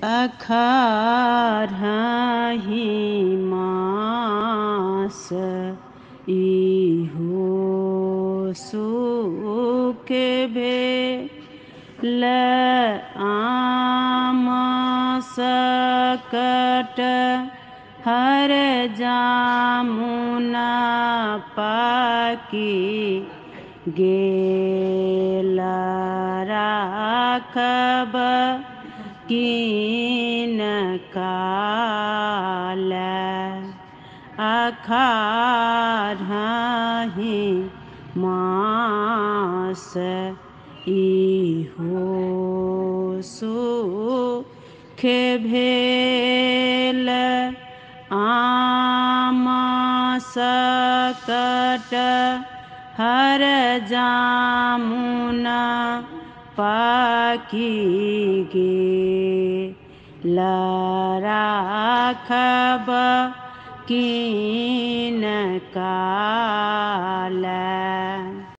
अखारहि मास इहो सुख भेल आम सकट हर जामुना पाकी गेल राखब कीन काल अखारहि मास इहो सुख भेल आम सकट हर जामुना पाकी गेल राखब कीन काल।